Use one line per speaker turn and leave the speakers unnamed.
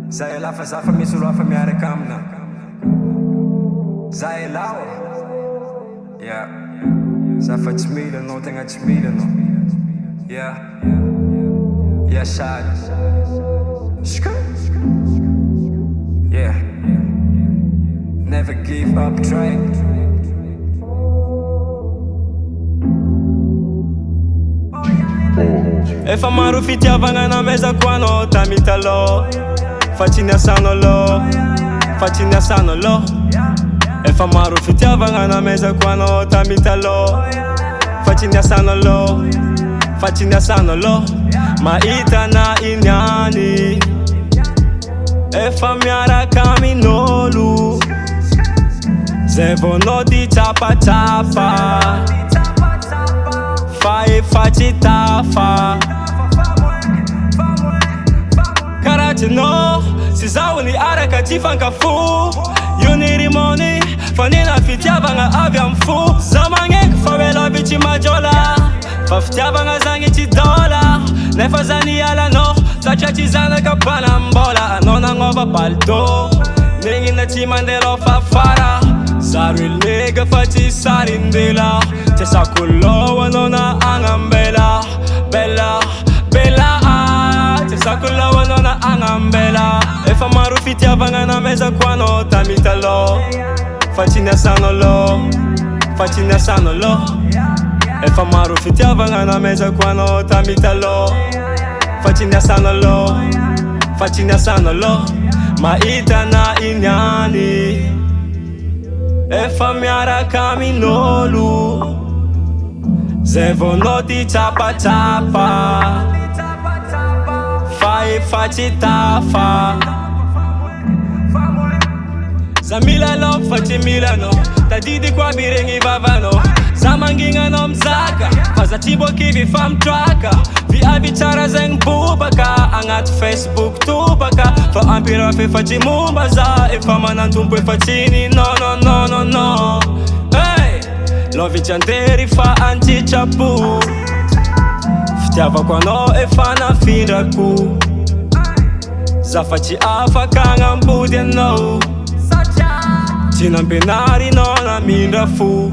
Zaela fa za fa misy olo hafa miaraka amina. Zaela yeah. Za fa tsy mila anao, tegna tsy mila anao. Yeah. Yeah, sady. Yeah. Never give up, try.
Efa maro fitiavagna namezako anao tamy taloha. Fa tsy niasana lo, fa tsy niasana lo. Efa maro fitiavagna namezako anao tamy taloha. Fa tsy niasana lo, fa tsy niasana lo. Mahita na iniany efa miaraka amin'olo. Zay vao anao ty tsapatapa, fa efa tsy tafa. Karatinao, si zaho ni araka tsy fankafo. Io ni rimony, fa nina fitiavagna avy amy fo. Za magneky fa welovy tsy majola, fa fitiavagna zagny tsy dola. Nefa za nialanao, satria tsy zanaka mpanambola. Anao nagnova palto, negnina tsy mandelao fa fara. Zaro ilnega fa tsy sarindela. Tiasako lo anao na agnambela. Bella, bella tiasako lo anao na agnambela. Efa maro fitiavagna namezako anao tamy taloha. Fa tsy niasana lo, fa tsy niasana lo. Efa maro fitiavagna namezako anao tamy taloha. Fa tsy niasana lo, fa tsy niasana lo. Mahita na iniany efa miaraka amin'olo. Zay vao anao ty tsapatapa, fa efa tsy tafa. Za mila anao fa tsy mila anao, tadidiko aby regny vavanao. Za mangigna anao mizaka, fa za tsy boakivy fa mitraka. Viavy tsara zegny bobaka, agnaty Facebook tobaka. Fa ampirafa efa tsy momba za, efa manantompo efa tsy ni no no no no no. Hey! Lovy tsy andery fa antsitrapo. Fitiavako anao efa nafindrako. Za fa tsy afaka agnambody anao, tsy nampianarinao namindra fo.